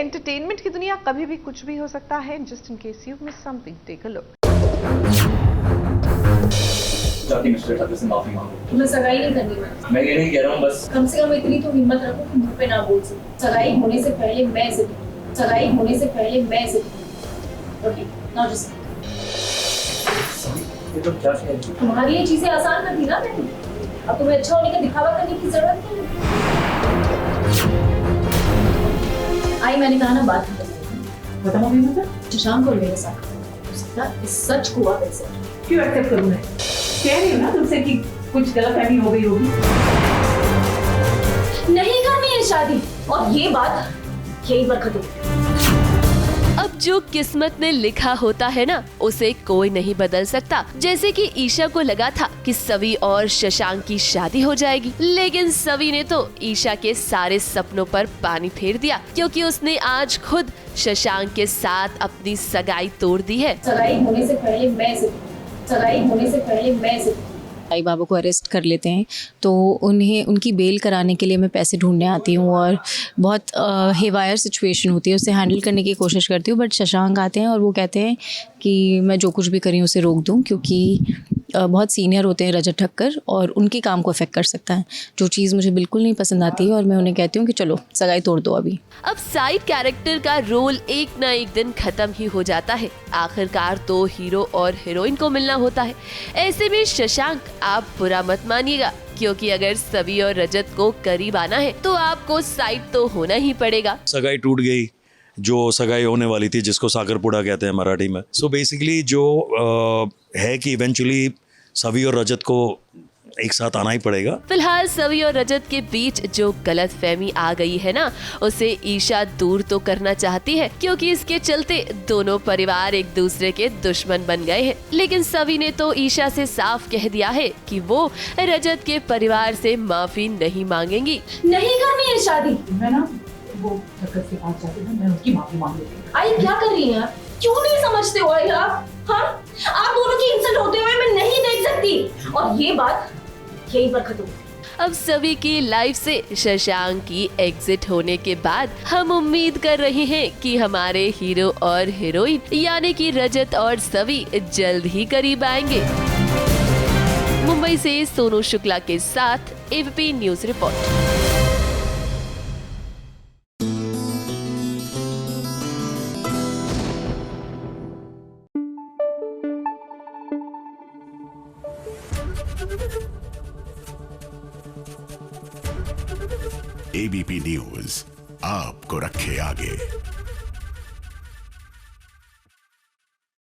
Entertainment की दुनिया कभी भी कुछ भी हो सकता है। Just in case you miss something, take a look. जाती मिस्टर ठाकुर से माफी मांगो। मैं सगाई नहीं करनी। मैं ये नहीं कह रहा हूँ, बस कम से कम इतनी तो हिम्मत रखो कि मुंह पे ना बोल सको। सगाई होने से पहले मैं जिद, सगाई होने से पहले मैं जिद। ओके, नाउ जस्ट ये तो क्या कह रही है? तुम्हारे लिए चीजें आसान कर दी ना मैंने, अब तुम्हें अच्छा होने का दिखावा करने की जरूरत नहीं है। आई मैंने कहा ना बात खत्म। बताओ भी मतलब शशांक को मेरे साथ हो सकता है इस सच को वापस से क्यों एक्सेप्ट करूं मैं? कह रही हूँ ना तुमसे कि कुछ गलतफहमी हो गई होगी। नहीं करनी है शादी, और ये बात यही पर खत्म। अब जो किस्मत में लिखा होता है ना, उसे कोई नहीं बदल सकता। जैसे कि ईशा को लगा था कि सवी और शशांक की शादी हो जाएगी, लेकिन सवी ने तो ईशा के सारे सपनों पर पानी फेर दिया, क्योंकि उसने आज खुद शशांक के साथ अपनी सगाई तोड़ दी है। सगाई होने से पहले मैं जिद, सगाई होने से पहले मैं जिद। साईं बाबा को अरेस्ट कर लेते हैं तो उन्हें उनकी बेल कराने के लिए मैं पैसे ढूंढने आती हूँ और बहुत हेवायर सिचुएशन होती है, उसे हैंडल करने की कोशिश करती हूँ। बट शशांक आते हैं और वो कहते हैं कि मैं जो कुछ भी करी उसे रोक दूँ, क्योंकि बहुत सीनियर होते हैं रजत ठक्कर और उनके काम को अफेक्ट कर सकता है, जो चीज़ मुझे बिल्कुल नहीं पसंद आती है। और मैं उन्हें कहती हूँ कि चलो सगाई तोड़ दो अभी। अब साइड कैरेक्टर का रोल एक न एक दिन खत्म ही हो जाता है। आखिरकार तो हीरो और हीरोइन को मिलना होता है। ऐसे में शशांक, आप बुरा मत मानिएगा, क्योंकि अगर सवी और रजत को करीब आना है तो आपको साइड तो होना ही पड़ेगा। सगाई टूट गई, जो सगाई होने वाली थी, जिसको साकरपुड़ा कहते हैं मराठी में। सो बेसिकली जो है कि इवेंचुअली सवी और रजत को एक साथ आना ही पड़ेगा। फिलहाल सवी और रजत के बीच जो गलतफहमी आ गई है ना, उसे ईशा दूर तो करना चाहती है, क्योंकि इसके चलते दोनों परिवार एक दूसरे के दुश्मन बन गए हैं। लेकिन सवी ने तो ईशा से साफ कह दिया है कि वो रजत के परिवार से माफी नहीं मांगेंगी। नहीं करनी है शादी। मैं ना वो ठक्कर के पास जाके ना मैं उनकी माफी मांग लेती हूँ। आई क्या कर रही हैं आप? क्यों नहीं समझते हो आई आप? हाँ, आप दोनों की इंसल्ट होते हुए मैं नहीं देख सकती, और ये बात यहीं पर खत्म। अब सभी की लाइफ से शशांक की एग्जिट होने के बाद हम उम्मीद कर रहे हैं कि हमारे हीरो और हीरोइन यानी कि रजत और सवी जल्द ही करीब आएंगे। मुंबई से सोनू शुक्ला के साथ ABP news report. ABP news आपको रखे आगे।